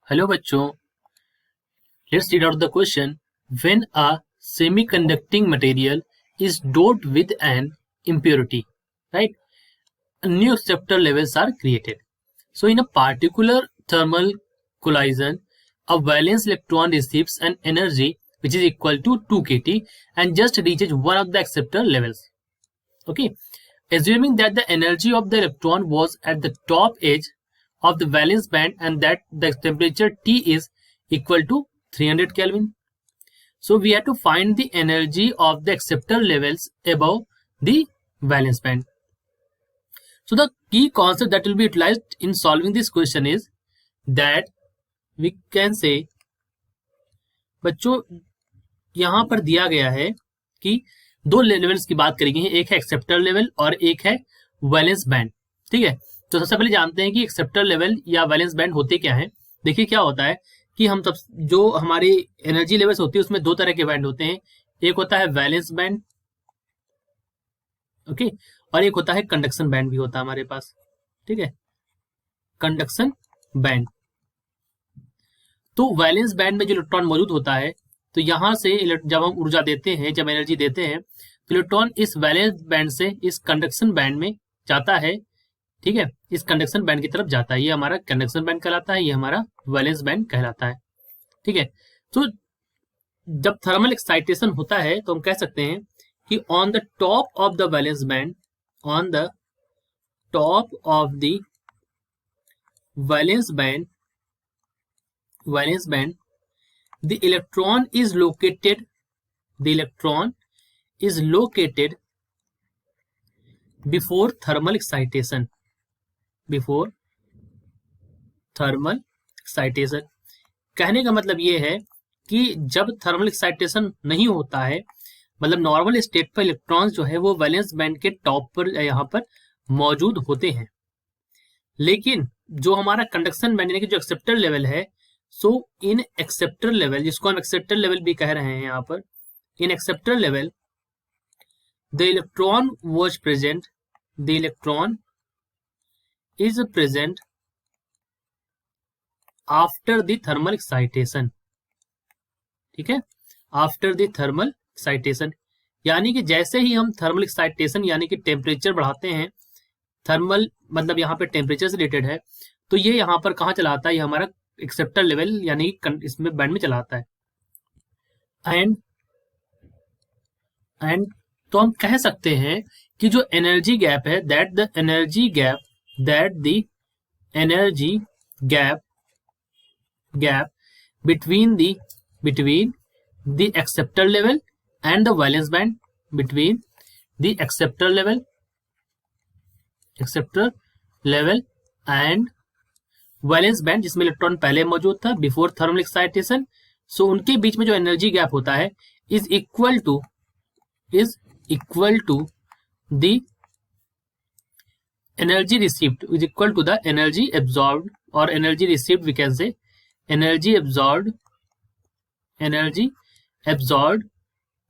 Hello बच्चों, let's read out the question. When a semiconducting material is doped with an impurity, right? New acceptor levels are created. So in a particular thermal collision, a valence electron receives an energy which is equal to 2 kT and just reaches one of the acceptor levels. Okay, assuming that the energy of the electron was at the top edge of the valence band and that the temperature T is equal to 300 Kelvin. So we have to find the energy of the acceptor levels above the valence band. So the key concept that will be utilized in solving this question is that we can say, बच्चों यहाँ पर दिया गया है कि दो levels की बात करी गई है, एक है एक्सेप्टर लेवल और एक है वैलेंस बैंड. ठीक है, तो सबसे पहले जानते हैं कि एक्सेप्टर लेवल या वैलेंस बैंड होते क्या है. देखिए क्या होता है कि हम सब जो हमारी एनर्जी लेवल्स होती है उसमें दो तरह के बैंड होते हैं. एक होता है वैलेंस बैंड, ओके, और एक होता है कंडक्शन बैंड भी होता है हमारे पास. ठीक है, कंडक्शन बैंड. तो वैलेंस बैंड में जो इलेक्ट्रॉन मौजूद होता है, तो यहां से जब हम ऊर्जा देते हैं, जब एनर्जी देते हैं, तो इलेक्ट्रॉन इस वैलेंस बैंड से इस कंडक्शन बैंड में जाता है. ठीक है, इस कंडक्शन बैंड की तरफ जाता है. ये हमारा कंडक्शन बैंड कहलाता है, ये हमारा वैलेंस बैंड कहलाता है. ठीक है, तो जब थर्मल एक्साइटेशन होता है तो हम कह सकते हैं कि on the top of the valence band, on the top of the valence band, the electron is located before thermal excitation. कहने का मतलब ये है कि जब थर्मल एक्साइटेशन नहीं होता है, मतलब नॉर्मल स्टेट पर इलेक्ट्रॉन्स जो है वो वैलेंस बैंड के टॉप पर यहाँ पर मौजूद होते हैं. लेकिन जो हमारा कंडक्शन बैंड यानी कि जो एक्सेप्टर लेवल है, सो इन एक्सेप्टर लेवल, जिसको हम एक्सेप्टर लेवल भी कह रहे हैं यहाँ पर, in acceptor level the electron was present, the electron is present after the thermal excitation. ठीक है, आफ्टर द थर्मल एक्साइटेशन, यानी कि जैसे ही हम थर्मल एक्साइटेशन यानी कि टेम्परेचर बढ़ाते हैं, थर्मल मतलब यहाँ पे टेम्परेचर से रिलेटेड है, तो ये यहाँ पर कहाँ चला आता है, ये हमारा एक्सेप्टर लेवल यानी इसमें बैंड में चला आता है. एंड तो हम कह सकते हैं कि जो एनर्जी गैप है, that the energy gap between the acceptor level and the valence band, between the acceptor level and valence band जिसमें इलेक्ट्रॉन पहले मौजूद था बिफोर थर्मल एक्साइटेशन, सो उनके बीच में जो एनर्जी गैप होता है is equal to the energy received, is equal to the energy absorbed, और energy received we can say energy absorbed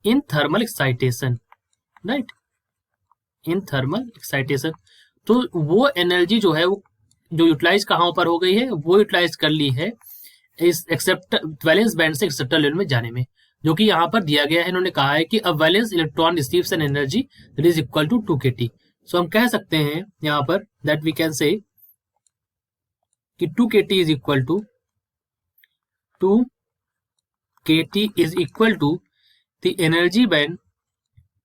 in thermal excitation, right, in thermal excitation. तो वो energy जो है वो जो यूटिलाइज कहाँ पर हो गई है, वो यूटिलाइज कर ली है इस वैलेंस बैंड से एक्सेप्टर लेवल में जाने में, जो कि यहाँ पर दिया गया है. इन्होंने कहा है कि a valence electron receives an energy that is equal to 2 kT. So हम कह सकते हैं यहाँ पर दैट वी कैन से कि 2 kT is equal to 2 kT is equal to the energy band,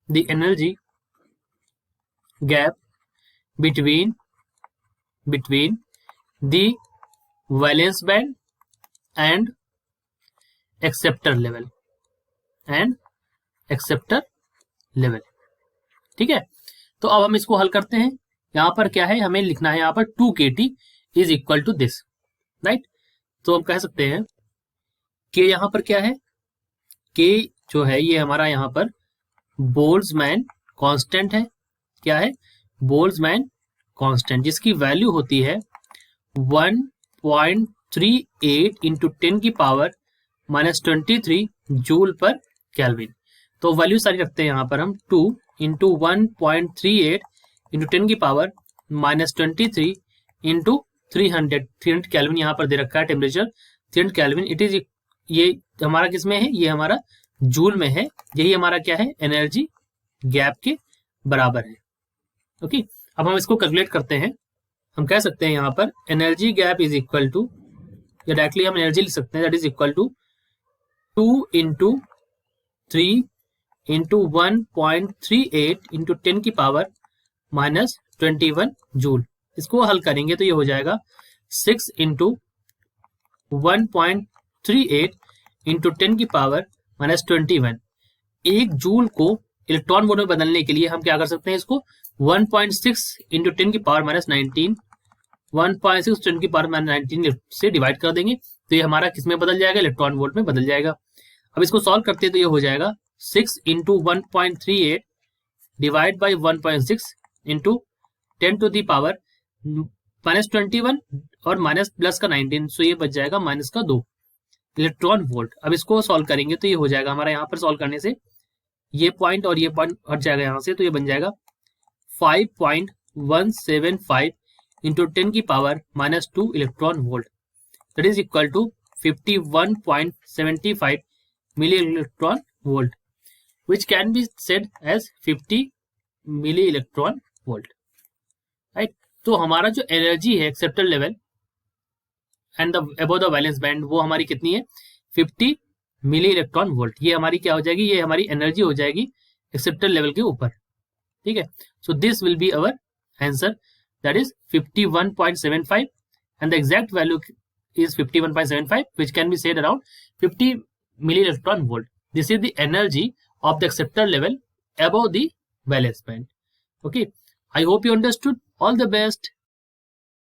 the energy gap between the valence band and acceptor level ठीक है, तो अब हम इसको हल करते हैं. यहाँ पर क्या है, हमें लिखना है यहाँ पर 2 kT is equal to this, right. तो हम कह सकते हैं कि यहाँ पर क्या है, के जो है ये हमारा यहाँ पर बोल्ट्जमैन कांस्टेंट है. क्या है, बोल्ट्जमैन कांस्टेंट, जिसकी वैल्यू होती है 1.38 इंटू 10 की पावर -23 जूल पर केल्विन. तो वैल्यू सारी रखते हैं यहाँ पर हम 2 इंटू 1.38 इंटू 10 की पावर -23 इंटू 300 केल्विन यहाँ पर दे रखा है टेम्परेचर 300 केल्विन। इट इज, ये हमारा किस में है, ये हमारा जूल में है। यही हमारा क्या है, एनर्जी गैप के बराबर है। ओके, अब हम इसको कैलकुलेट करते हैं। हम कह सकते हैं यहाँ पर energy gap is equal to, या डायरेक्टली हम एनर्जी लिख सकते हैं, that is equal to 2 into 3 into 1.38 into 10 की पावर माइनस 21 जूल। इसको हल करेंगे तो ये हो जाएगा 6 इंटू 1.38 इंटू 10 की पावर माइनस 21। एक जूल को इलेक्ट्रॉन वोल्ट में बदलने के लिए हम क्या कर सकते हैं, इसको 1.6 इंटू 10 की पावर माइनस 19, 1.6 10 की पावर माइनस 19 से डिवाइड कर देंगे तो ये हमारा किस में बदल जाएगा, इलेक्ट्रॉन वोल्ट में बदल जाएगा। अब इसको सॉल्व करते हैं तो ये हो जाएगा 6 into 1.38 divide by 1.6 into 10 to the power minus 21 और माइनस प्लस का 19, सो ये बच जाएगा माइनस का 2 इलेक्ट्रॉन वोल्ट। अब इसको सॉल्व करेंगे तो ये हो जाएगा हमारा, यहाँ पर सॉल्व करने से ये पॉइंट और ये पॉइंट हट जाएगा यहाँ से, तो ये बन जाएगा 5.175 इंटू 10 की power minus 2 electron volt, that is equal to 51.75 milli electron volt, which can be said as 50 milli electron volt, right. तो हमारा जो एनर्जी है acceptor level and above the valence band, वो हमारी कितनी है, 50 मिली इलेक्ट्रॉन वोल्ट। ये हमारी क्या हो जाएगी, ये हमारी एनर्जी हो जाएगी एक्सेप्टर लेवल के ऊपर, ठीक है। So this will be our answer, that is 51.75 and the exact value is 51.75, which can be said around 50 milli electron volt. This is the energy of the acceptor level above the valence band. Okay, I hope you understood. All the best.